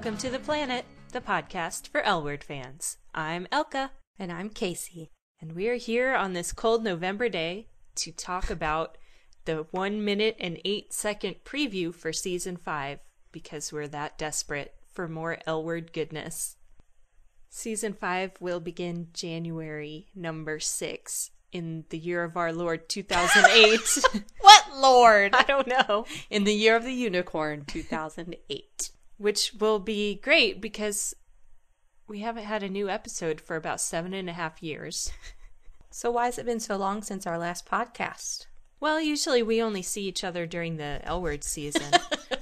Welcome to The Planet, the podcast for L Word fans. I'm Elka. And I'm Casey. And we are here on this cold November day to talk about the 1 minute and 8-second preview for Season 5, because we're that desperate for more L Word goodness. Season 5 will begin January number 6 in the year of our Lord 2008. What Lord? I don't know. In the year of the unicorn, 2008. Which will be great because we haven't had a new episode for about 7.5 years. So why has it been so long since our last podcast? Well, usually we only see each other during the L Word season.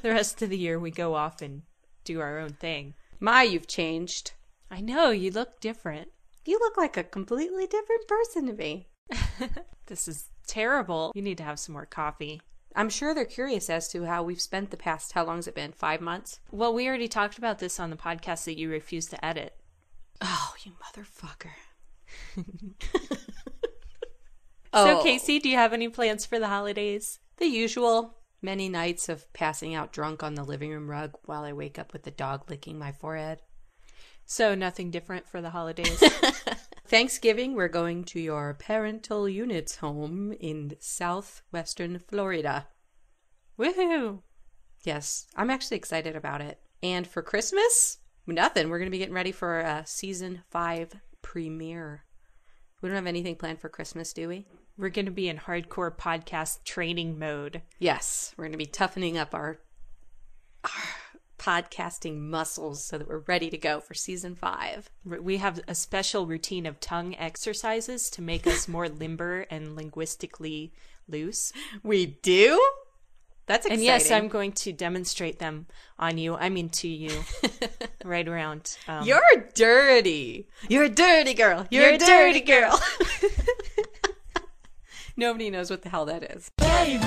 The rest of the year we go off and do our own thing. You've changed. I know, you look different. You look like a completely different person to me. This is terrible. You need to have some more coffee. I'm sure they're curious as to how we've spent the past, how long has it been, 5 months? Well, we already talked about this on the podcast that you refused to edit. Oh, you motherfucker. So, Casey, do you have any plans for the holidays? The usual. Many nights of passing out drunk on the living room rug while I wake up with the dog licking my forehead. So, nothing different for the holidays? Thanksgiving, we're going to your parental unit's home in southwestern Florida. Woohoo! Yes, I'm actually excited about it. And for Christmas, nothing. We're going to be getting ready for a season 5 premiere. We don't have anything planned for Christmas, do we? We're going to be in hardcore podcast training mode. Yes, we're going to be toughening up our podcasting muscles so that we're ready to go for season 5. We have a special routine of tongue exercises to make us more limber and linguistically loose. We do? That's exciting. And yes, I'm going to demonstrate them on you. I mean to you. Right around. You're dirty. You're a dirty girl. You're a dirty girl. Nobody knows what the hell that is. Baby,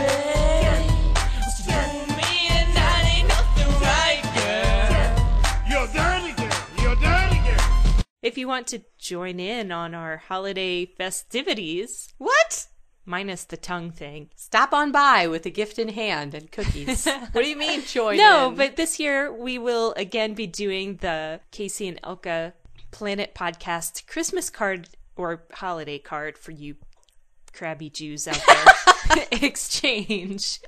screw me and that ain't nothing right, girl. You're a dirty girl. You're a dirty girl. If you want to join in on our holiday festivities. What? Minus the tongue thing. Stop on by with a gift in hand and cookies. What do you mean join No, in? but this year we will again be doing the Casey and Elka Planet Podcast Christmas card or holiday card for you crabby Jews out there. Exchange.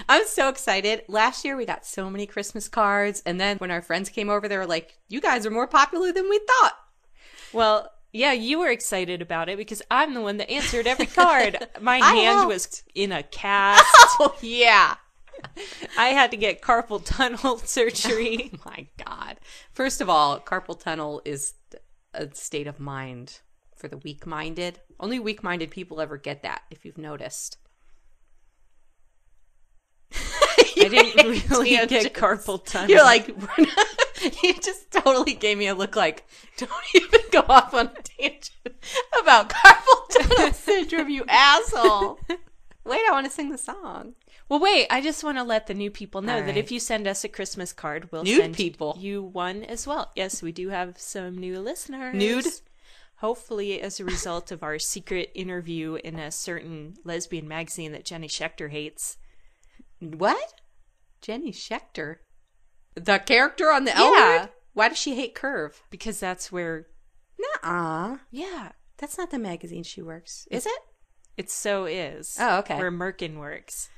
I'm so excited. Last year we got so many Christmas cards, and then when our friends came over, they were like, you guys are more popular than we thought. Well, yeah, you were excited about it because I'm the one that answered every card. My hand was in a cast. Oh, yeah. I had to get carpal tunnel surgery. Oh, my God. First of all, carpal tunnel is a state of mind for the weak-minded. Only weak-minded people ever get that, if you've noticed. I didn't really get carpal tunnel. You're like, you just totally gave me a look like, don't even go off on a tangent about carpal tunnel syndrome, you asshole. Wait, I want to sing the song. Well, wait, I just want to let the new people know that if you send us a Christmas card, we'll send you one as well. Yes, we do have some new listeners. Nude? Hopefully as a result of our secret interview in a certain lesbian magazine that Jenny Schechter hates. What? Jenny Schechter? The character on the L Word? Why does she hate Curve? Because that's where... Nuh-uh. Yeah. That's not the magazine she works. Is it? It so is. Oh, okay. Where Merkin works.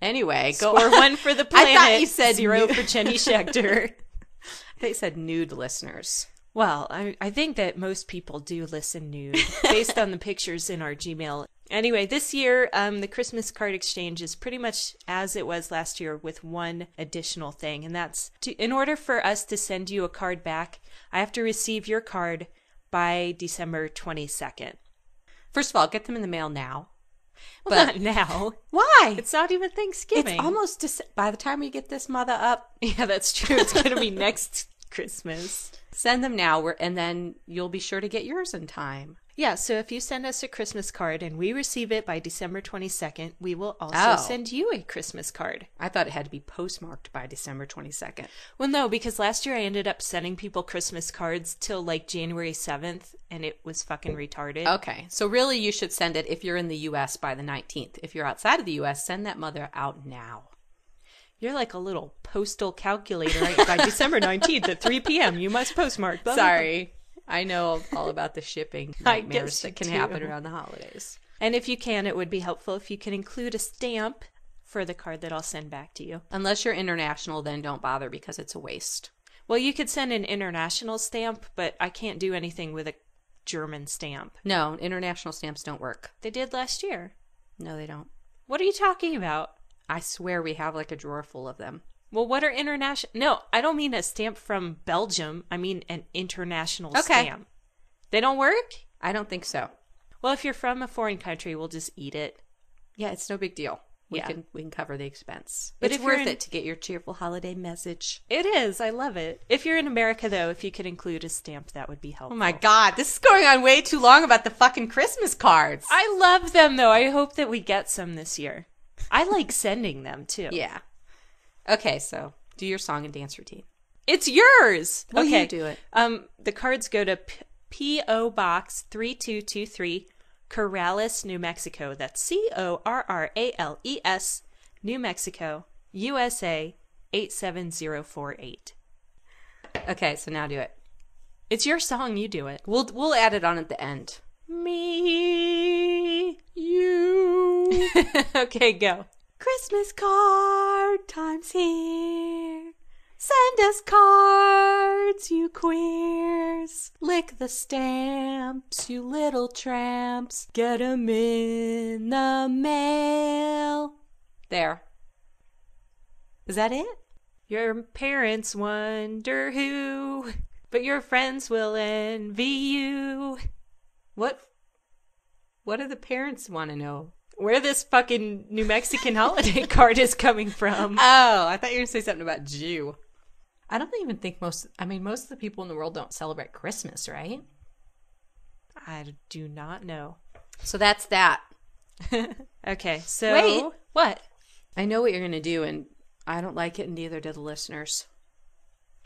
Anyway, go Score 1 for the planet. I thought you said 0 for Jenny Schechter. I thought you said nude listeners. Well, I think that most people do listen nude based on the pictures in our Gmail. Anyway, this year, the Christmas card exchange is pretty much as it was last year with one additional thing. And that's, in order for us to send you a card back, I have to receive your card by December 22nd. First of all, get them in the mail now. Well, not now. Why? It's not even Thanksgiving. It's almost by the time we get this mother up. Yeah, that's true. It's going to be next Christmas. Send them now, and then you'll be sure to get yours in time. Yeah, so if you send us a Christmas card and we receive it by December 22nd, we will also send you a Christmas card. I thought it had to be postmarked by December 22nd. Well, no, because last year I ended up sending people Christmas cards till like January 7th, and it was fucking retarded. Okay, so really you should send it if you're in the U.S. by the 19th. If you're outside of the U.S., send that mother out now. You're like a little postal calculator. Right? By December 19th at 3 p.m., you must postmark. Blah, blah, blah. Sorry. I know all about the shipping I nightmares guess you that can do. happen around the holidays. And if you can, it would be helpful if you can include a stamp for the card that I'll send back to you. Unless you're international, then don't bother because it's a waste. Well, you could send an international stamp, but I can't do anything with a German stamp. No, international stamps don't work. They did last year. No, they don't. What are you talking about? I swear we have like a drawer full of them. Well, what are international? No, I don't mean a stamp from Belgium. I mean an international Okay. stamp. They don't work? I don't think so. Well, if you're from a foreign country, we'll just eat it. Yeah, it's no big deal. We Yeah. can cover the expense. But But if it's you're worth in- it to get your cheerful holiday message. It is. I love it. If you're in America, though, if you could include a stamp, that would be helpful. Oh my god, this is going on way too long about the fucking Christmas cards. I love them, though. I hope that we get some this year. I like sending them, too. Yeah. Okay, so do your song and dance routine. It's yours. Well, okay. you do it. The cards go to P.O. Box 3223, Corrales, New Mexico. That's Corrales, New Mexico, USA 87048. Okay, so now do it. It's your song. You do it. We'll add it on at the end. Me, you. Okay, go. Christmas card time's here. Send us cards, you queers. Lick the stamps, you little tramps. Get 'em in the mail. There. Is that it? Your parents wonder who, but your friends will envy you. What do the parents want to know? Where this fucking New Mexican holiday card is coming from. Oh, I thought you were going to say something about Jew. I don't even think most of the people in the world don't celebrate Christmas, right? I do not know. So that's that. Okay, so Wait. What? I know what you're going to do, and I don't like it, and neither do the listeners.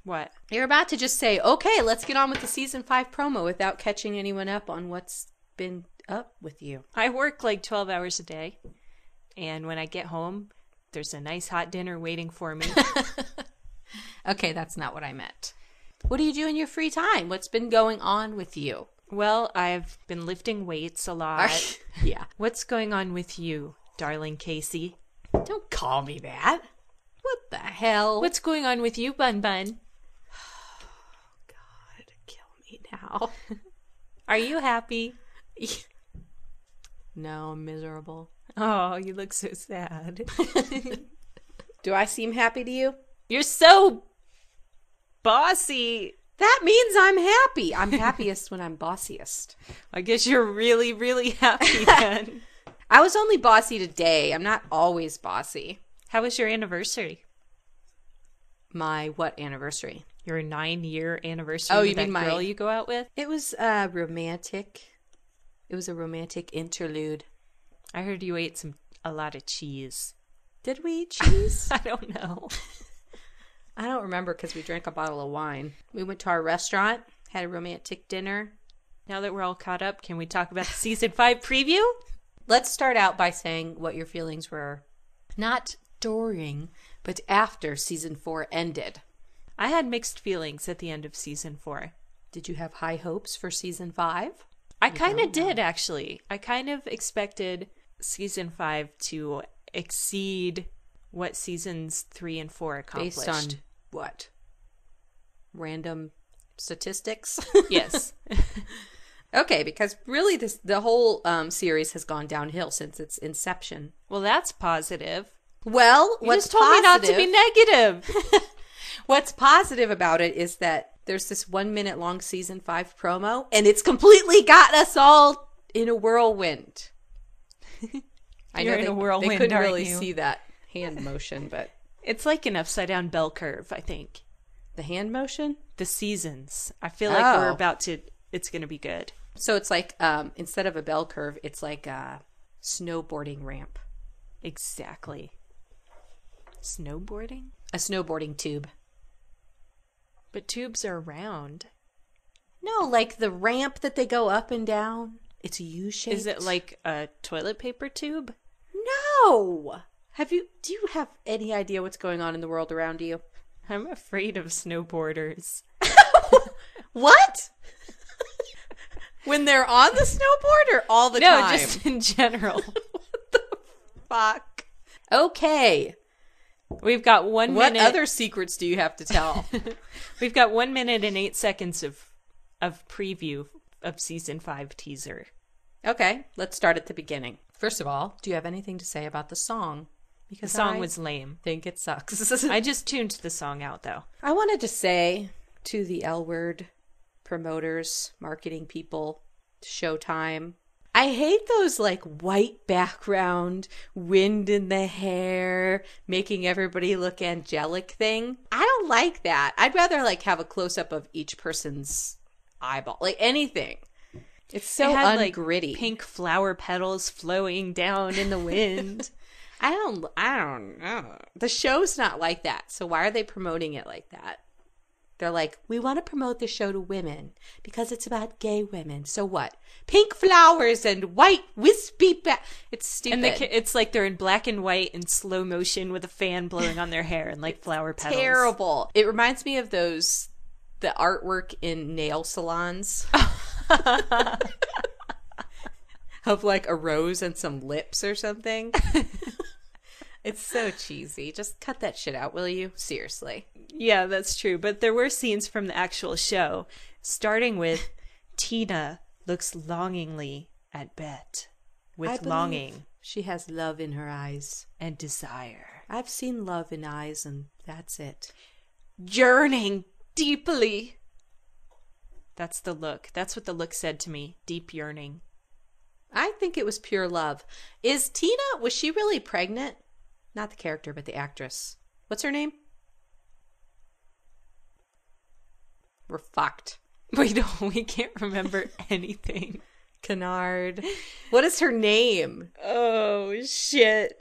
What? You're about to just say, okay, let's get on with the season 5 promo without catching anyone up on what's been up with you. I work like 12 hours a day, and when I get home, there's a nice hot dinner waiting for me. Okay, that's not what I meant. What do you do in your free time? What's been going on with you? Well, I've been lifting weights a lot. Yeah. What's going on with you, darling Casey? Don't call me that. What the hell? What's going on with you, Bun Bun? God, kill me now. Are you happy? No, I'm miserable. Oh, you look so sad. Do I seem happy to you? You're so bossy. That means I'm happy. I'm happiest when I'm bossiest. I guess you're really, really happy then. I was only bossy today. I'm not always bossy. How was your anniversary? My what anniversary? Your 9-year anniversary Oh, with you that mean my- girl you go out with? It was romantic. It was a romantic interlude. I heard you ate a lot of cheese. Did we eat cheese? I don't know. I don't remember because we drank a bottle of wine. We went to our restaurant, had a romantic dinner. Now that we're all caught up, can we talk about the season 5 preview? Let's start out by saying what your feelings were. Not during, but after season 4 ended. I had mixed feelings at the end of season 4. Did you have high hopes for season 5? I kind of did, actually. I kind of expected season 5 to exceed what seasons 3 and 4 accomplished. Based on what? Random statistics? Yes. Okay, because really the whole series has gone downhill since its inception. Well, that's positive. Well, You just told me not to be negative. What's positive about it is that there's this 1 minute long season 5 promo, and it's completely got us all in a whirlwind. I You're know in they, a whirlwind, they couldn't aren't really you? see that hand motion, but It's like an upside down bell curve, I think. the hand motion? The seasons. I feel like we're Oh. about to, it's going to be good. So it's like instead of a bell curve, it's like a snowboarding ramp, Exactly. Snowboarding? a snowboarding tube. But tubes are round. No, like the ramp that they go up and down. It's U-shaped. Is it like a toilet paper tube? No. Do you have any idea what's going on in the world around you? I'm afraid of snowboarders. What? When they're on the snowboard or all the No, time? just in general. What the fuck? Okay. We've got 1 What minute. other secrets do you have to tell? We've got 1 minute and 8 seconds of preview of season 5 teaser. Okay, let's start at the beginning. First of all, do you have anything to say about the song? The Because song I was lame. think it sucks. I just tuned the song out though. I wanted to say to the L Word promoters, marketing people, Showtime, I hate those like white background, wind in the hair, making everybody look angelic thing. I don't like that. I'd rather like have a close up of each person's eyeball, like anything. It's so It had, ungritty. like, pink flower petals flowing down in the wind. I don't know. The show's not like that. So why are they promoting it like that? They're like, we want to promote the show to women because it's about gay women. So what? Pink flowers and white wispy it's stupid. And it's like they're in black and white in slow motion with a fan blowing on their hair and like flower petals. Terrible. It reminds me of the artwork in nail salons. Of like a rose and some lips or something. It's so cheesy. Just cut that shit out, will you? Seriously. Yeah, that's true. But there were scenes from the actual show, starting with Tina looks longingly at Bet with I believe longing she has love in her eyes. and desire. I've seen love in eyes and that's it. Yearning deeply. That's the look. That's what the look said to me. Deep yearning. I think it was pure love. Was she really pregnant? Not the character, but the actress. What's her name? We're fucked. We can't remember anything. Canard. What is her name? Oh, shit.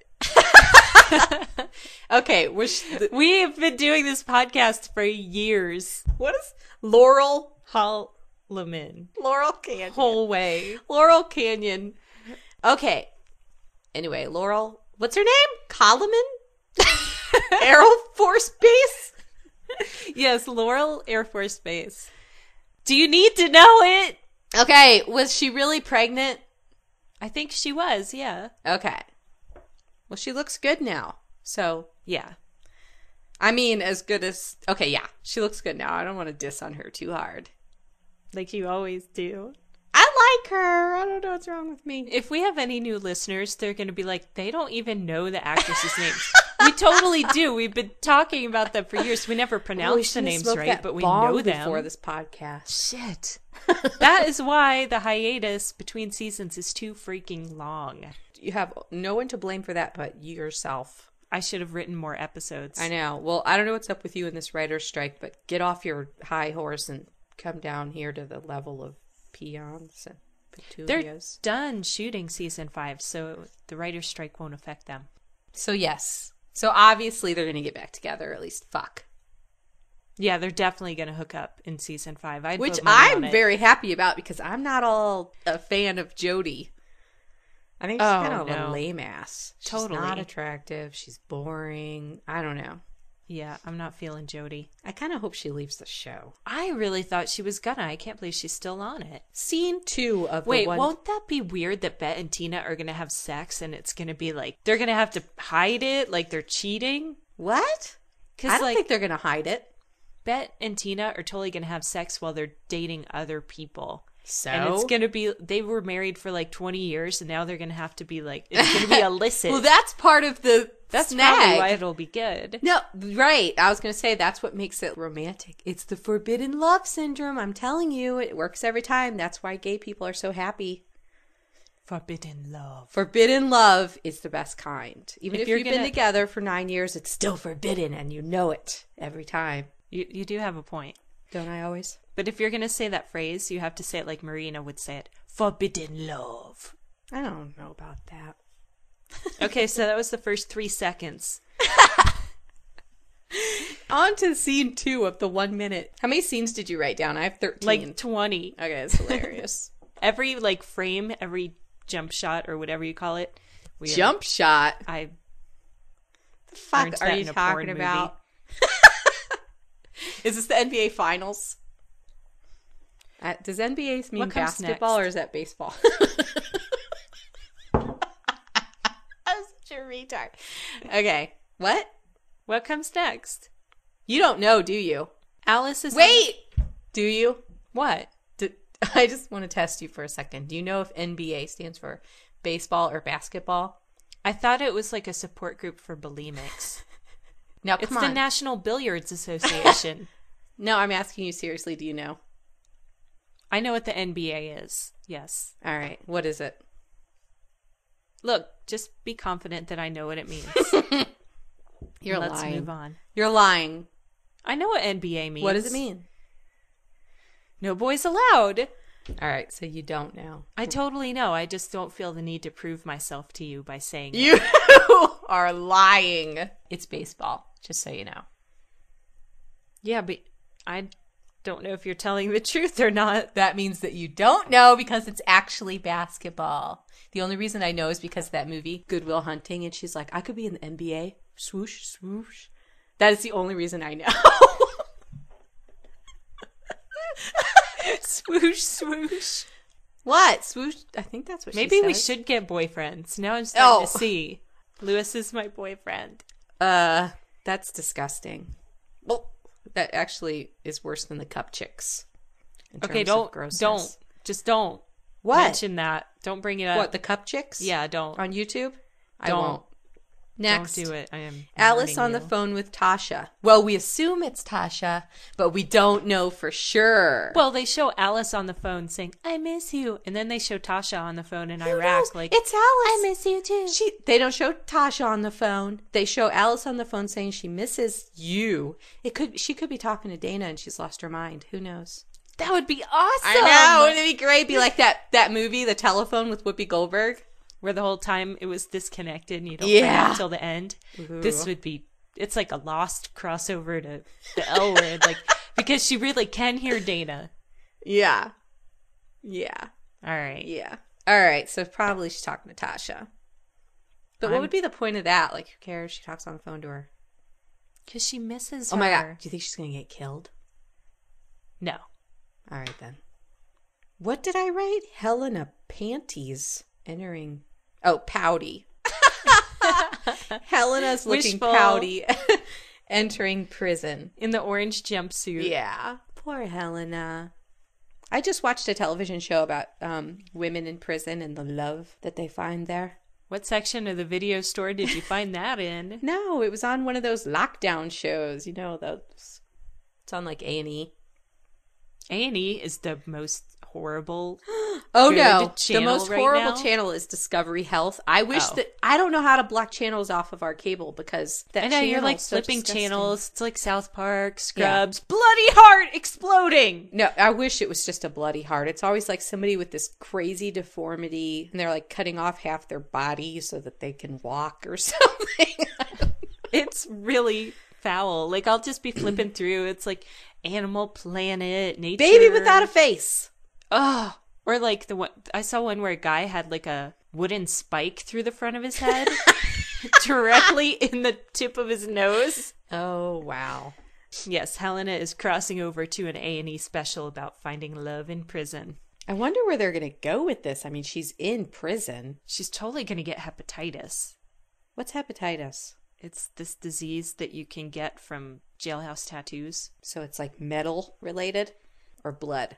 Okay, We have been doing this podcast for years. what is Laurel Holloman. Laurel Canyon. Whole way. Laurel Canyon. Okay. Anyway, Laurel. What's her name? Coleman? Air Force Base? Yes, Laurel Air Force Base. Do you need to know it? Okay, was she really pregnant? I think she was, yeah. Okay. Well, she looks good now. So, Yeah. I mean, as good as... Okay, yeah. She looks good now. I don't want to diss on her too hard. Like you always do. I like her. I don't know what's wrong with me. If we have any new listeners, they're going to be like, they don't even know the actresses' names. We totally do. We've been talking about them for years. We never pronounce the names right, but we know them. Before this podcast. Shit. That is why the hiatus between seasons is too freaking long. You have no one to blame for that but yourself. I should have written more episodes. I know. Well, I don't know what's up with you in this writer's strike, but get off your high horse and come down here to the level of peons and They're petunias. done shooting season 5, so the writer's strike won't affect them. So, yes. So, obviously, they're going to get back together, or at least fuck. Yeah, they're definitely going to hook up in season 5. Which vote money I'm on it. very happy about because I'm not all a fan of Jodie. I think she's kind of a lame ass. She's Totally. not attractive. She's boring. I don't know. Yeah, I'm not feeling Jodie. I kind of hope she leaves the show. I really thought she was gonna. I can't believe she's still on it. Scene 2 of Wait, the one... won't that be weird that Bet and Tina are gonna have sex and it's gonna be like they're gonna have to hide it, like they're cheating? What? I Because don't think they're going to hide it. Bet and Tina are totally gonna have sex while they're dating other people. So? And it's gonna be they were married for like 20 years and now they're gonna have to be like it's gonna be illicit. Well, that's part of the That's snag. probably why it'll be good. No, right. I was going to say that's what makes it romantic. It's the forbidden love syndrome. I'm telling you, it works every time. That's why gay people are so happy. Forbidden love. Forbidden love is the best kind. Even if you're you've been gonna- together for 9 years, it's still forbidden and you know it every time. You do have a point. Don't I always? But if you're gonna say that phrase, you have to say it like Marina would say it. Forbidden love. I don't know about that. Okay, so that was the first 3 seconds. On to scene 2 of the 1 minute. How many scenes did you write down? I have 13. Like 20. Okay, that's hilarious. Every like frame, every jump shot or whatever you call it. Jump shot. I fuck Learned are that you in a talking porn about? Is this the NBA Finals? Does NBA mean What comes basketball next? or is that baseball? I'm such a retard. Okay. What? What comes next? You don't know, do you? Alice is Wait! Do you? what? I just want to test you for a second. Do you know if NBA stands for baseball or basketball? I thought it was like a support group for bulimics. Now, It's come the on. National Billiards Association. No, I'm asking you seriously. Do you know? I know what the NBA is. Yes. All right. What is it? Look, just be confident that I know what it means. You're Let's lying. move on. You're lying. I know what NBA means. What does it mean? No boys allowed. All right. So you don't know. I totally know. I just don't feel the need to prove myself to you by saying it. You are lying. It's baseball, just so you know. Yeah, but I don't know if you're telling the truth or not. That means that you don't know because it's actually basketball. The only reason I know is because of that movie, Good Will Hunting, and she's like, I could be in the NBA. Swoosh, swoosh. That is the only reason I know. Swoosh, swoosh. What? Swoosh? I think that's what Maybe she we says. should get boyfriends. Now I'm starting Oh. to see. Lewis is my boyfriend. That's disgusting. Well, that actually is worse than the cup chicks. in Okay, terms of don't. grossness. Just don't. What? Mention that. Don't bring it up. What, the cup chicks? Yeah, don't. On YouTube? I Don't. won't. Next. Don't do it. I am Alice on warning the you. phone with Tasha. Well, we assume it's Tasha, but we don't know for sure. Well, they show Alice on the phone saying, I miss you. And then they show Tasha on the phone in Who Iraq. knows? Like, It's Alice. I miss you too. They don't show Tasha on the phone. They show Alice on the phone saying she misses you. She could be talking to Dana and she's lost her mind. Who knows? That would be awesome. I know. Wouldn't it be great? Be like that movie, The Telephone with Whoopi Goldberg. Where the whole time it was disconnected and you don't Yeah. find out until the end. Ooh. This would be, it's like a lost crossover to the L word. Like, because she really can hear Dana. Yeah. Yeah. All right. Yeah. All right. So probably she's talking to Tasha. But what would be the point of that? Like, who cares? She talks on the phone to her. Because she misses her. Oh my God. Do you think she's going to get killed? No. All right, then. What did I write? Helena panties entering. Oh, pouty. Helena's looking Wishful. pouty entering prison. In the orange jumpsuit. Yeah. Poor Helena. I just watched a television show about women in prison and the love that they find there. What section of the video store did you find that in? No, it was on one of those lockdown shows. You know, those. It's on like A&E. A&E is the most horrible. Oh good no, the channel most right horrible now? channel is Discovery Health. I wish Oh. that I don't know how to block channels off of our cable because that I know, you're channel like is so flipping disgusting. channels. It's like South Park, Scrubs, Bloody Heart exploding. No, I wish it was just a bloody heart. It's always like somebody with this crazy deformity and they're like cutting off half their body so that they can walk or something. It's really foul. Like, I'll just be flipping through. It's like Animal Planet, Nature. Baby without a face. Oh, or like the one I saw one where a guy had like a wooden spike through the front of his head, directly in the tip of his nose. Oh, wow. Yes, Helena is crossing over to an A&E special about finding love in prison. I wonder where they're going to go with this. I mean, she's in prison. She's totally going to get hepatitis. What's hepatitis? It's this disease that you can get from jailhouse tattoos. So it's like metal related or blood?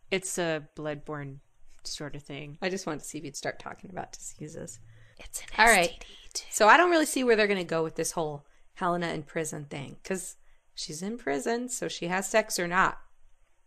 It's a bloodborne sort of thing. I just wanted to see if you'd start talking about diseases. It's an All STD right. too. So I don't really see where they're going to go with this whole Helena in prison thing. Because she's in prison, so she has sex or not.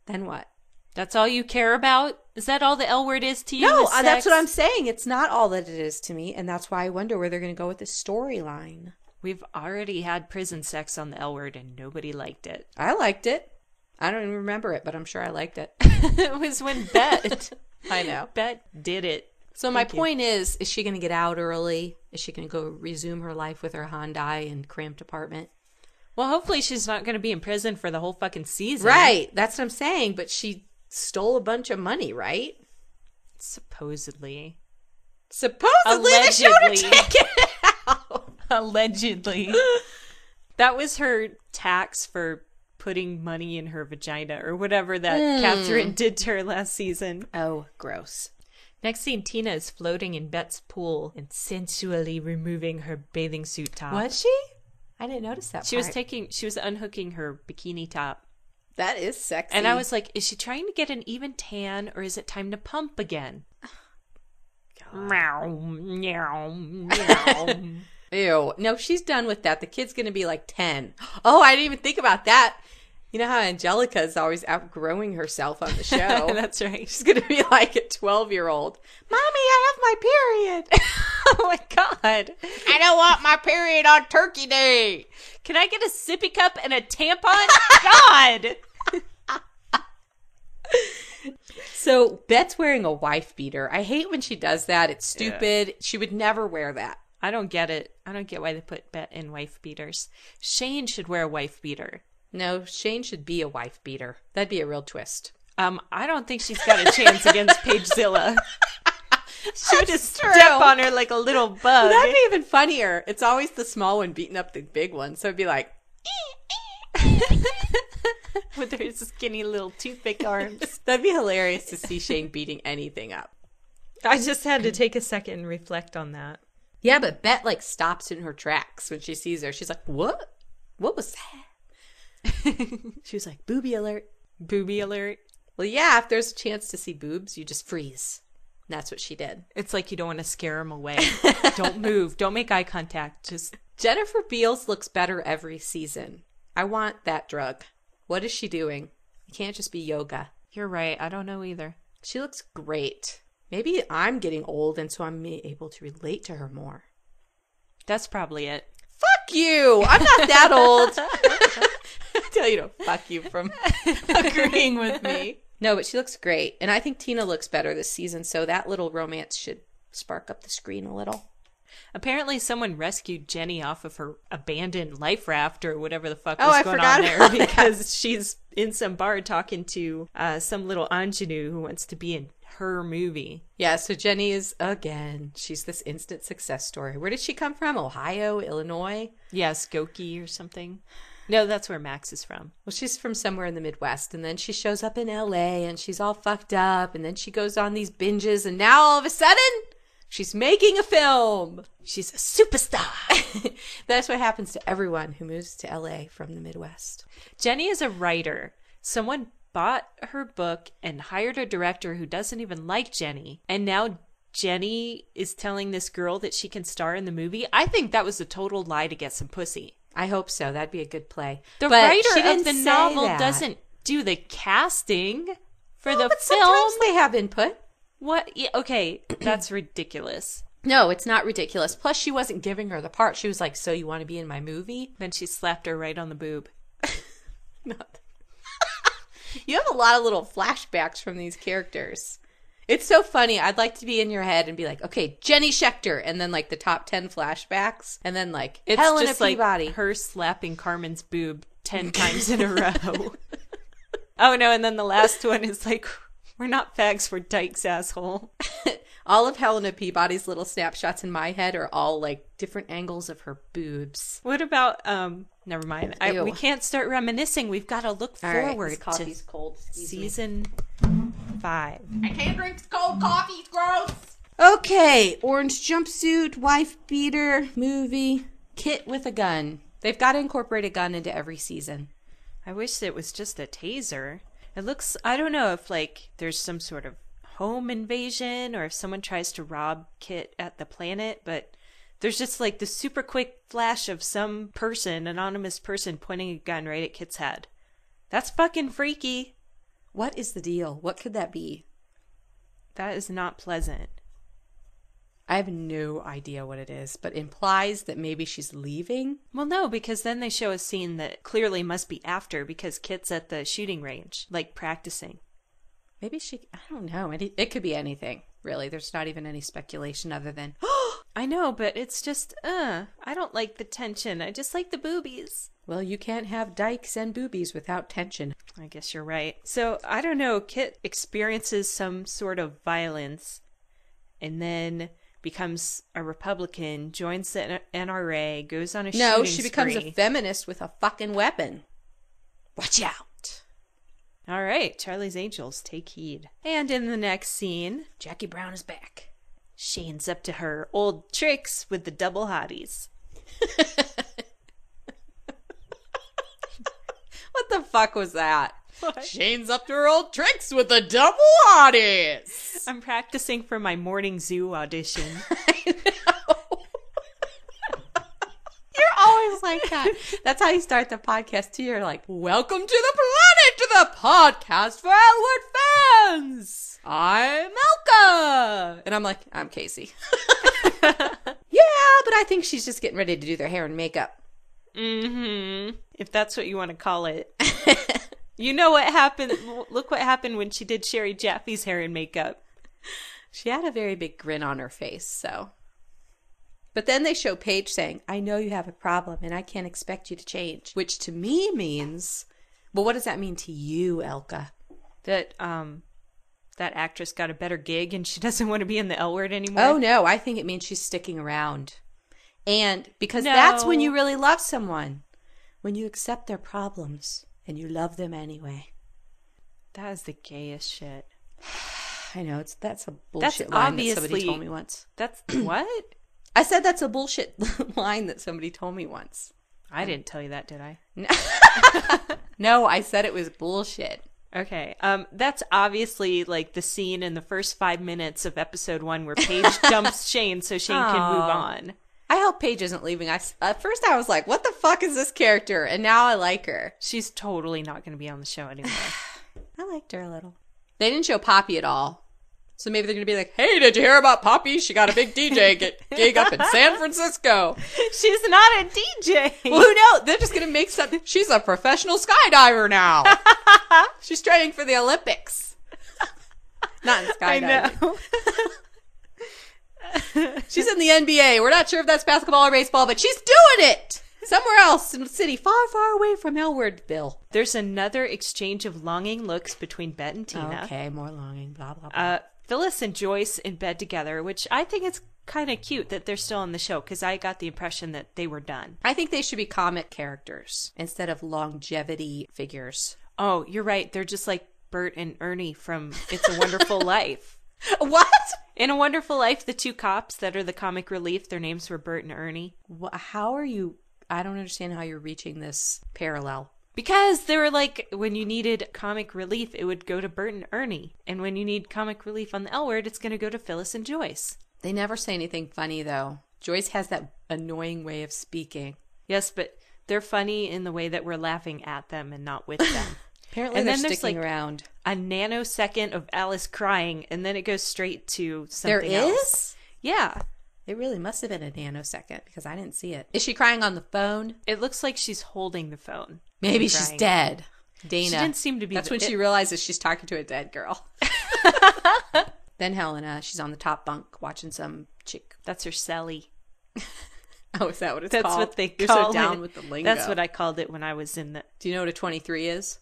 Then what? That's all you care about? Is that all the L word is to you? No, is that's sex? what I'm saying. It's not all that it is to me. And that's why I wonder where they're going to go with this storyline. We've already had prison sex on the L word and nobody liked it. I liked it. I don't even remember it, but I'm sure I liked it. It was when Bet I know. Bet did it. So my point is she going to get out early? Is she going to go resume her life with her Hyundai and cramped apartment? Well, hopefully she's not going to be in prison for the whole fucking season. Right. That's what I'm saying. But she stole a bunch of money, right? Supposedly. Supposedly they showed her Allegedly. taking it out. Allegedly. That was her tax for putting money in her vagina or whatever that Catherine did to her last season. Oh, gross. Next scene, Tina is floating in Bet's pool and sensually removing her bathing suit top. Was she? I didn't notice that She part. she was unhooking her bikini top. That is sexy. And I was like, is she trying to get an even tan or is it time to pump again? Meow, meow, meow. Ew. No, she's done with that. The kid's going to be like 10. Oh, I didn't even think about that. You know how Angelica is always outgrowing herself on the show? That's right. She's going to be like a 12-year-old. Mommy, I have my period. Oh my God. I don't want my period on Turkey Day. Can I get a sippy cup and a tampon? God. So Bet's wearing a wife beater. I hate when she does that. It's stupid. Yeah. She would never wear that. I don't get it. I don't get why they put Bet in wife beaters. Shane should wear a wife beater. No, Shane should be a wife beater. That'd be a real twist. I don't think she's got a chance against Pagezilla. She would just step on her like a little bug. That'd be even funnier. It's always the small one beating up the big one. So it'd be like... with her skinny little toothpick arms. That'd be hilarious to see Shane beating anything up. I just had to take a second and reflect on that. Yeah, but Bet like stops in her tracks when she sees her. She's like, what? What was that? She was like, booby alert. Booby alert. Well, yeah, if there's a chance to see boobs, you just freeze. And that's what she did. It's like you don't want to scare him away. Don't move. Don't make eye contact. Just Jennifer Beals looks better every season. I want that drug. What is she doing? It can't just be yoga. You're right. I don't know either. She looks great. Maybe I'm getting old and so I'm able to relate to her more. That's probably it. Fuck you! I'm not that old. I tell you to fuck you from agreeing with me. No, but she looks great. And I think Tina looks better this season, so that little romance should spark up the screen a little. Apparently someone rescued Jenny off of her abandoned life raft or whatever the fuck was going on there because she's in some bar talking to some little ingenue who wants to be in her movie. Yeah, so Jenny is, again, she's this instant success story. Where did she come from? Ohio? Illinois? Yeah, Skokie or something. No, that's where Max is from. Well, she's from somewhere in the Midwest, and then she shows up in LA, and she's all fucked up, and then she goes on these binges, and now all of a sudden... she's making a film. She's a superstar. That's what happens to everyone who moves to LA from the Midwest. Jenny is a writer. Someone bought her book and hired a director who doesn't even like Jenny. And now Jenny is telling this girl that she can star in the movie. I think that was a total lie to get some pussy. I hope so. That'd be a good play. The writer of the novel doesn't do the casting for the but film. Sometimes they have input. What? Yeah, okay, that's ridiculous. No, it's not ridiculous. Plus, she wasn't giving her the part. She was like, so you want to be in my movie? Then she slapped her right on the boob. You have a lot of little flashbacks from these characters. It's so funny. I'd like to be in your head and be like, okay, Jenny Schechter, and then like the top 10 flashbacks, and then like it's Helena just Peabody. Like her slapping Carmen's boob 10 times in a row. Oh no, and then the last one is like, we're not fags, we're dykes, asshole. All of Helena Peabody's little snapshots in my head are all like different angles of her boobs. What about never mind. We can't start reminiscing. We've got to look forward this coffee's to cold. season 5. I can't drink cold coffee. It's gross. Okay, orange jumpsuit, wife beater, movie, Kit with a gun. They've got to incorporate a gun into every season. I wish it was just a taser. It looks, I don't know if like there's some sort of home invasion or if someone tries to rob Kit at the planet, but there's just like the super quick flash of some person, anonymous person pointing a gun right at Kit's head. That's fucking freaky. What is the deal? What could that be? That is not pleasant. I have no idea what it is, but implies that maybe she's leaving. Well, no, because then they show a scene that clearly must be after because Kit's at the shooting range, like practicing. Maybe I don't know. It could be anything, really. There's not even any speculation other than, I know, but it's just, I don't like the tension. I just like the boobies. Well, you can't have dykes and boobies without tension. I guess you're right. So, I don't know, Kit experiences some sort of violence, and then becomes a Republican, joins the NRA, goes on a No, shooting she becomes spree. a feminist with a fucking weapon. Watch out. All right, Charlie's Angels, take heed. And in the next scene, Jackie Brown is back. Shane's up to her old tricks with the double hotties. What the fuck was that? What? Shane's up to her old tricks with the double hotties. I'm practicing for my morning zoo audition. I know. You're always like that. That's how you start the podcast too. You're like, welcome to the planet, the podcast for Elwood fans. I'm Elka. And I'm like, I'm Casey. Yeah, but I think she's just getting ready to do their hair and makeup. Mm-hmm. If that's what you want to call it. You know what happened? Look what happened when she did Sherry Jaffe's hair and makeup. She had a very big grin on her face, so. But then they show Paige saying, I know you have a problem and I can't expect you to change. Which to me means, well, what does that mean to you, Elka? That actress got a better gig and she doesn't want to be in the L Word anymore. Oh, no, I think it means she's sticking around. And because No. that's when you really love someone. When you accept their problems and you love them anyway. That is the gayest shit. I know, that's a bullshit That's line that somebody obviously- told me once. That's what? I said that's a bullshit line that somebody told me once. I didn't tell you that, did I? No, I said it was bullshit. Okay. That's obviously like the scene in the first 5 minutes of episode 1 where Paige dumps Shane so Shane can move on. I hope Paige isn't leaving. At first I was like, what the fuck is this character? And now I like her. She's totally not going to be on the show anymore. I liked her a little. They didn't show Poppy at all. So maybe they're going to be like, hey, did you hear about Poppy? She got a big DJ gig up in San Francisco. She's not a DJ. Well, who knows? They're just going to make some... She's a professional skydiver now. She's training for the Olympics. Not in skydiving. I know. She's in the NBA. We're not sure if that's basketball or baseball, but she's doing it somewhere else in the city, far, far away from Elwardville. There's another exchange of longing looks between Bet and Tina. Okay, more longing, blah, blah, blah. Phyllis and Joyce in bed together, which I think it's kind of cute that they're still on the show because I got the impression that they were done. I think they should be comic characters instead of longevity figures. Oh, you're right. They're just like Bert and Ernie from It's a Wonderful Life. What? In A Wonderful Life, the two cops that are the comic relief, their names were Bert and Ernie. How are you... I don't understand how you're reaching this parallel. Because they were like, when you needed comic relief, it would go to Bert and Ernie. And when you need comic relief on the L Word, it's going to go to Phyllis and Joyce. They never say anything funny, though. Joyce has that annoying way of speaking. Yes, but they're funny in the way that we're laughing at them and not with them. Apparently And they're then there's, sticking like, around. A nanosecond of Alice crying, and then it goes straight to something There else. is? Yeah. It really must have been a nanosecond because I didn't see it. Is she crying on the phone? It looks like she's holding the phone. Maybe and she's crying. dead. Dana. She didn't seem to be. That's when she realizes she's talking to a dead girl. Then Helena, she's on the top bunk watching some chick. That's her Sally. Oh, is that what it's That's called? what they You're call so down it. with the lingo. That's what I called it when I was in the. Do you know what a 23 is?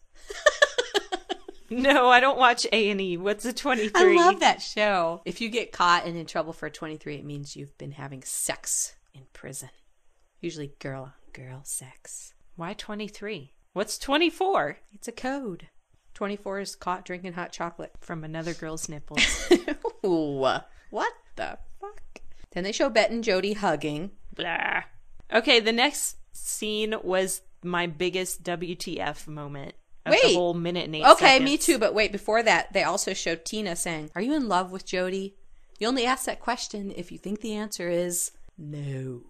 No, I don't watch A&E. What's a 23? I love that show. If you get caught and in trouble for a 23, it means you've been having sex in prison. Usually girl sex. Why 23? What's 24? It's a code. 24 is caught drinking hot chocolate. From another girl's nipples. Ooh, what the fuck? Then they show Bet and Jody hugging. Blah. Okay, the next scene was my biggest WTF moment of the whole minute and 8 seconds. Okay, me too. But wait, before that, they also showed Tina saying, "Are you in love with Jody? You only ask that question if you think the answer is no."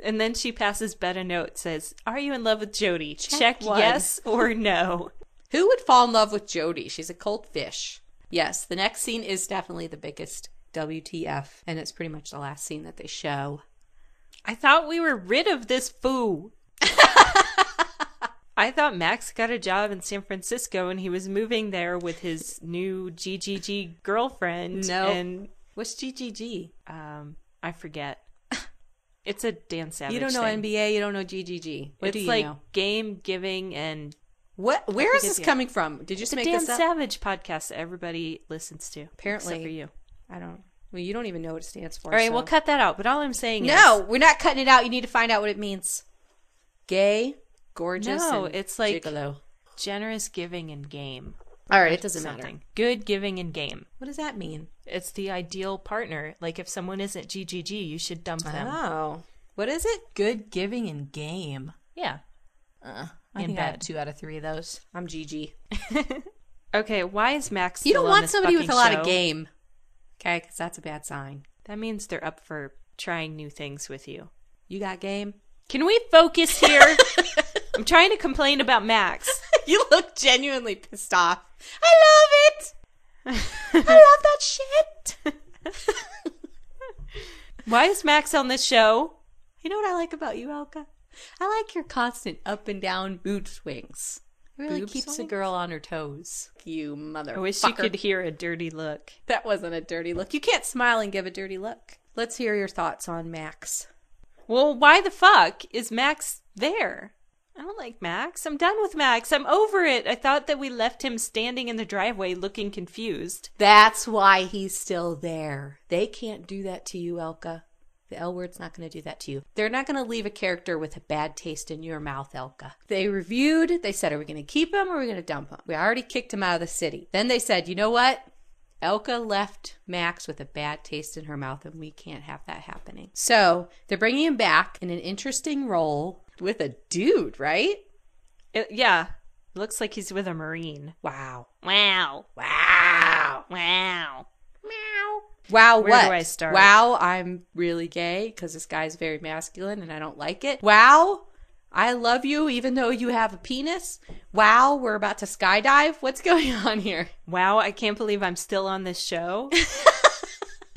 And then she passes Bet a note, says, "Are you in love with Jody? Check one." yes or no." Who would fall in love with Jody? She's a cold fish. Yes, the next scene is definitely the biggest WTF, and it's pretty much the last scene that they show. I thought we were rid of this foo. I thought Max got a job in San Francisco and he was moving there with his new GGG girlfriend. No. And What's GGG? I forget. It's a Dan Savage You don't know thing. NBA, you don't know GGG. What do It's you like know? game giving and What? Where is this the- coming from? Did you just the make Dan this up? Savage podcast that everybody listens to. Apparently. Except for you. I don't. Well, you don't even know what it stands for. All right, so. we'll cut that out. But all I'm saying is... No, we're not cutting it out. You need to find out what it means. Gay, gorgeous, No, and it's like gigolo. generous, giving, and game. All right, it doesn't matter. Good, giving, and game. What does that mean? It's the ideal partner. Like, if someone isn't GGG, you should dump them. Oh. What is it? Good, giving, and game. Yeah. I In think I had bed. 2 out of 3 of those. I'm GG. Okay, why is Max You still don't on want this somebody with a fucking lot show? of game. Okay, because that's a bad sign. That means they're up for trying new things with you. You got game? Can we focus here? I'm trying to complain about Max. You look genuinely pissed off. I love it. I love that shit. Why is Max on this show? You know what I like about you, Elka? I like your constant up and down boob swings. It really Boob keeps a swings? girl on her toes. You motherfucker. I wish you could hear a dirty look. That wasn't a dirty look. You can't smile and give a dirty look. Let's hear your thoughts on Max. Well, why the fuck is Max there? I don't like Max. I'm done with Max. I'm over it. I thought that we left him standing in the driveway looking confused. That's why he's still there. They can't do that to you, Elka. The L word's not going to do that to you. They're not going to leave a character with a bad taste in your mouth, Elka. They reviewed. They said, are we going to keep him or are we going to dump him? We already kicked him out of the city. Then they said, you know what? Elka left Max with a bad taste in her mouth and we can't have that happening. So they're bringing him back in an interesting role with a dude, right? Yeah. Looks like he's with a Marine. Wow. Wow. Wow. Wow. Meow. Wow, Where what? do I start? Wow, I'm really gay because this guy's very masculine and I don't like it. Wow, I love you even though you have a penis. Wow, we're about to skydive. What's going on here? Wow, I can't believe I'm still on this show.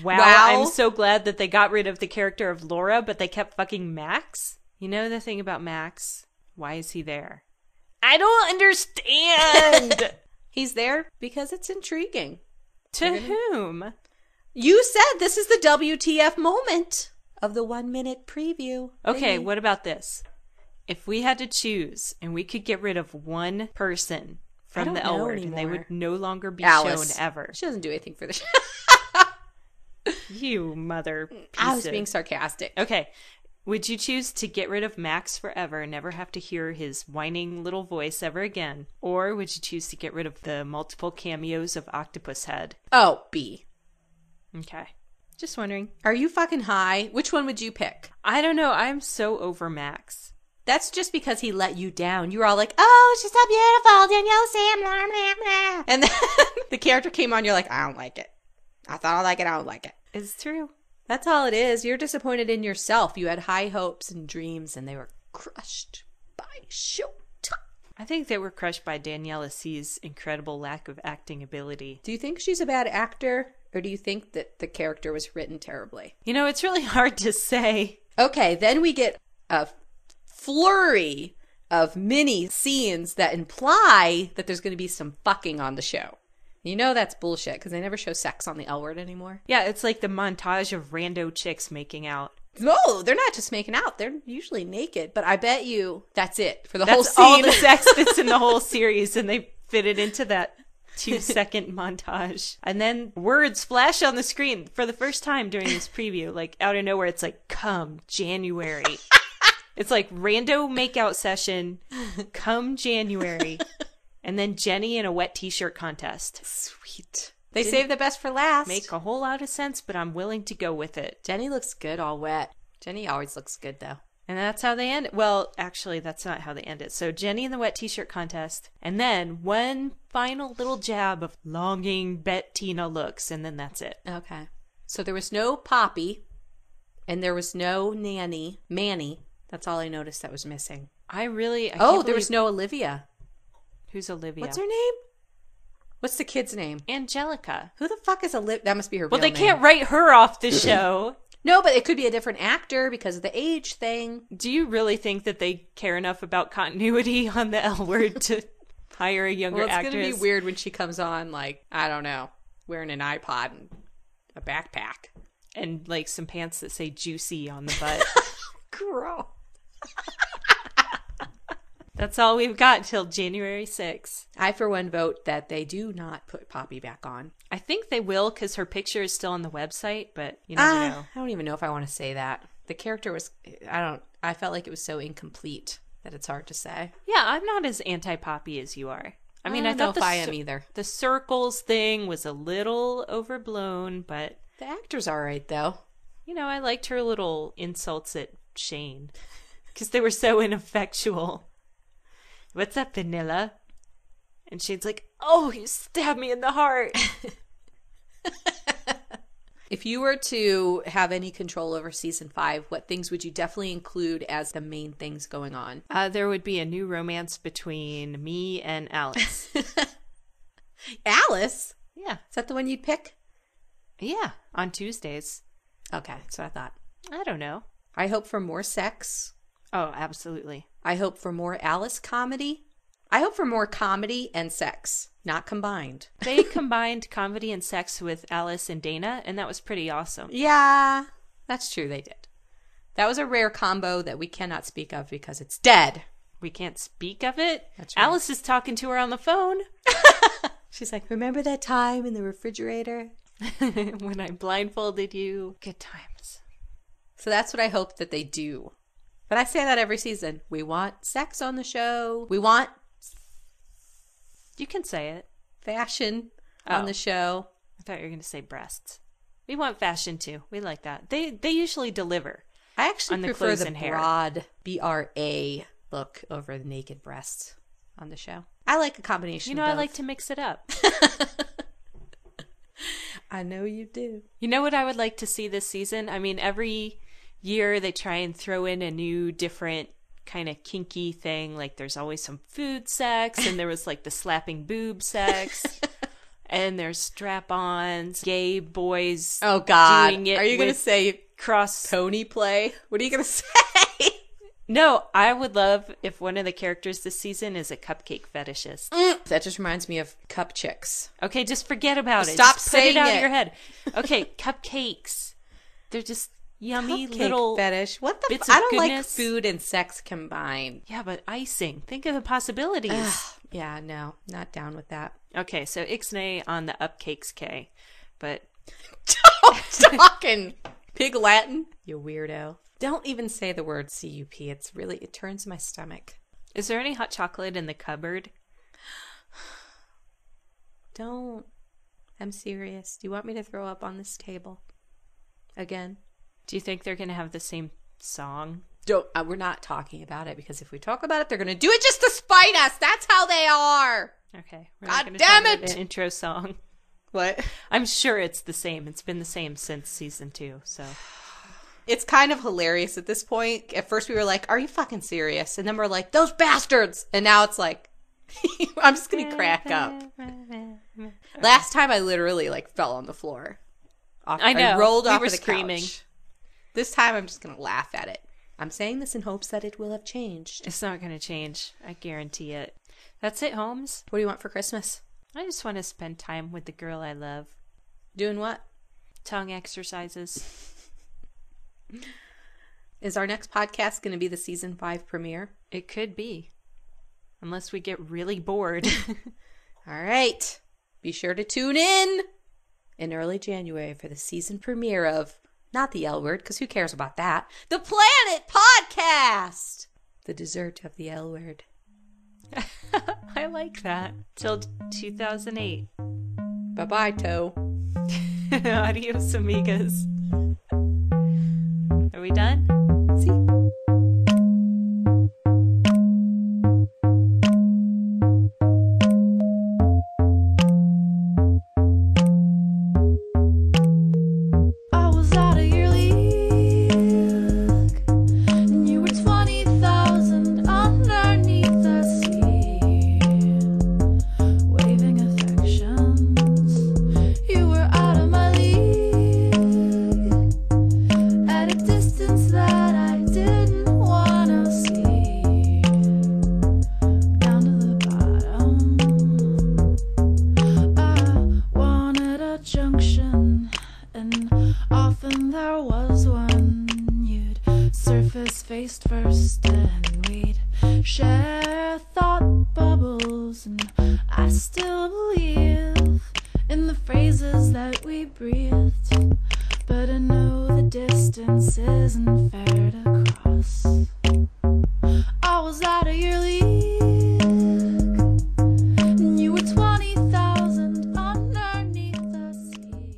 Wow, Wow. I'm so glad that they got rid of the character of Laura, but they kept fucking Max. You know the thing about Max? Why is he there? I don't understand! He's there because it's intriguing. To whom? You said this is the WTF moment of the 1 minute preview. Okay, Baby. what about this? If we had to choose and we could get rid of one person I from don't the L know word and they anymore. would no longer be Alice. shown ever. She doesn't do anything for the show. You mother piece I was of- being sarcastic. Okay. Would you choose to get rid of Max forever and never have to hear his whining little voice ever again? Or would you choose to get rid of the multiple cameos of Octopus Head? Oh, B. Okay. Just wondering. Are you fucking high? Which one would you pick? I don't know. I'm so over Max. That's just because he let you down. You were all like, oh, she's so beautiful, Danielle Sam. Blah, blah, blah. And then the character came on, you're like, I don't like it. I thought I like it, I don't like it. It's true. That's all it is. You're disappointed in yourself. You had high hopes and dreams, and they were crushed by Showtime. I think they were crushed by Daniela C's incredible lack of acting ability. Do you think she's a bad actor, or do you think that the character was written terribly? You know, it's really hard to say. Okay, then we get a flurry of mini scenes that imply that there's going to be some fucking on the show. You know that's bullshit because they never show sex on the L word anymore. Yeah, it's like the montage of rando chicks making out. No, they're not just making out. They're usually naked. But I bet you that's it for the whole That's scene. all the sex that's in the whole series, and they fit it into that 2-second montage. And then words flash on the screen for the first time during this preview. Like, out of nowhere, it's like, come January. It's like, rando makeout session, come January. And then Jenny in a wet t-shirt contest. Sweet. They saved the best for last. Make a whole lot of sense, but I'm willing to go with it. Jenny looks good all wet. Jenny always looks good though. And that's how they end it. Well, actually, that's not how they end it. So Jenny in the wet t-shirt contest. And then one final little jab of longing Bettina looks. And then that's it. Okay. So there was no Poppy and there was no Manny. That's all I noticed that was missing. I can't there was believe- no Olivia. Who's Olivia? What's her name? What's the kid's name? Angelica. Who the fuck is Olivia? That must be her Well, real they name. can't write her off the show. No, but it could be a different actor because of the age thing. Do you really think that they care enough about continuity on the L word to hire a younger Well, it's actress? going to be weird when she comes on, like, I don't know, wearing an iPod and a backpack. And like some pants that say juicy on the butt. Gross. That's all we've got till January 6th. I, for one, vote that they do not put Poppy back on. I think they will because her picture is still on the website, but you never know. I don't even know if I want to say that. The character was, I felt like it was so incomplete that it's hard to say. Yeah, I'm not as anti-Poppy as you are. I mean, I don't know thought if I am either. the circles thing was a little overblown, but The actor's all right, though. you know, I liked her little insults at Shane because they were so ineffectual. What's up, Vanilla? And Shane's like, oh, you stabbed me in the heart. If you were to have any control over season 5, what things would you definitely include as the main things going on? There would be a new romance between me and Alice. Alice? Yeah. Is that the one you'd pick? Yeah, on Tuesdays. Okay, that's what I thought. I don't know. I hope for more sex. Oh, absolutely. I hope for more Alice comedy. I hope for more comedy and sex, not combined. They combined comedy and sex with Alice and Dana, and that was pretty awesome. Yeah, that's true, they did. That was a rare combo that we cannot speak of because it's dead. We can't speak of it. That's right. Alice is talking to her on the phone. She's like, remember that time in the refrigerator? When I blindfolded you. Good times. So that's what I hope that they do. But I say that every season. We want sex on the show. We want You can say it. fashion on the show. I thought you were going to say breasts. We want fashion too. We like that. They usually deliver. I actually On the prefer clothes the and hair. broad BRA look over the naked breasts on the show. I like a combination You know, of I both. like to mix it up. I know you do. You know what I would like to see this season? I mean, every year they try and throw in a new, different kind of kinky thing. Like there's always some food sex, and there was like the slapping boob sex, and there's strap-ons, gay boys. Oh, God. Doing it Are you going to with say cross? pony play? What are you going to say? No, I would love if one of the characters this season is a cupcake fetishist. That just reminds me of Cup Chicks. Okay, just forget about it. Stop Just put saying it out it. of your head. Okay, cupcakes. They're just yummy Cupcake little fetish. What the bits I of don't like goodness. food and sex combined. Yeah, but icing. Think of the possibilities. Yeah, no, not down with that. Okay, so Ixnay on the upcakes K. But Talking pig Latin, you weirdo. Don't even say the word CUP. It turns my stomach. is there any hot chocolate in the cupboard? Don't. I'm serious. Do you want me to throw up on this table again? Do you think they're going to have the same song? Don't. We're not talking about it because if we talk about it, they're going to do it just to spite us. That's how they are. Okay. We're God not gonna damn talk about it! the intro song. What? I'm sure it's the same. It's been the same since season 2, so... It's kind of hilarious at this point. At first we were like, are you fucking serious? And then we're like, those bastards! And now it's like, I'm just going to crack up. Last time I literally like fell on the floor. I know. I rolled We off were of the screaming. couch. This time I'm just going to laugh at it. I'm saying this in hopes that it will have changed. It's not going to change. I guarantee it. That's it, Holmes. What do you want for Christmas? I just want to spend time with the girl I love. Doing what? Tongue exercises. Is our next podcast going to be the season 5 premiere? It could be. Unless we get really bored. All right. Be sure to tune in early January for the season premiere of, not the L word, because who cares about that? The Planet Podcast! The dessert of the L word. I like that. Till 2008. Bye-bye, Toe. Adios, amigas. Are we done? See? I was at a year league, and you were 20,000 underneath the sea, waving affections. You were out of my league, at a distance that still believe in the phrases that we breathed, but I know the distance isn't fair to cross. I was out of your league, and you were 20,000 underneath the sea.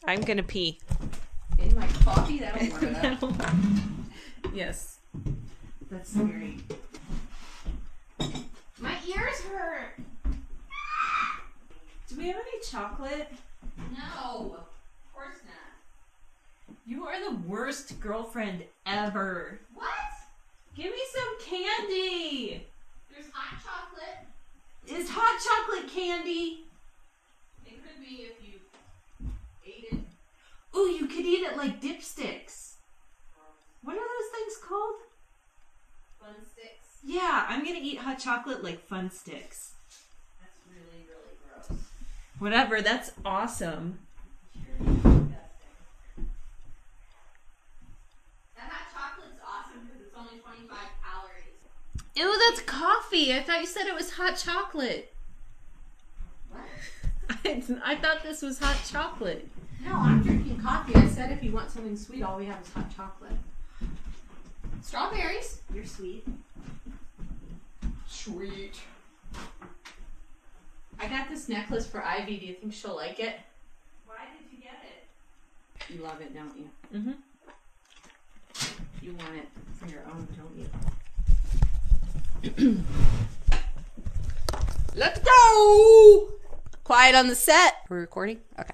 I'm gonna pee. In my coffee, that'll warm it up. Yes. That's scary. My ears hurt. Do we have any chocolate? No, of course not. You are the worst girlfriend ever. What? Give me some candy. There's hot chocolate. Is hot chocolate candy? It could be if you ate it. Ooh, you could eat it like dipsticks. What are those things called? Fun sticks. Yeah, I'm gonna eat hot chocolate like Fun Sticks. That's really, really gross. Whatever, that's awesome. You're disgusting. That hot chocolate's awesome because it's only 25 calories. Ew, that's coffee. I thought you said it was hot chocolate. What? I thought this was hot chocolate. No, I'm drinking coffee. I said if you want something sweet, all we have is hot chocolate. Strawberries. You're sweet. Sweet. I got this necklace for Ivy. Do you think she'll like it? Why did you get it? You love it, don't you? Mm-hmm. You want it for your own, don't you? Let's go! Quiet on the set. We're recording? Okay.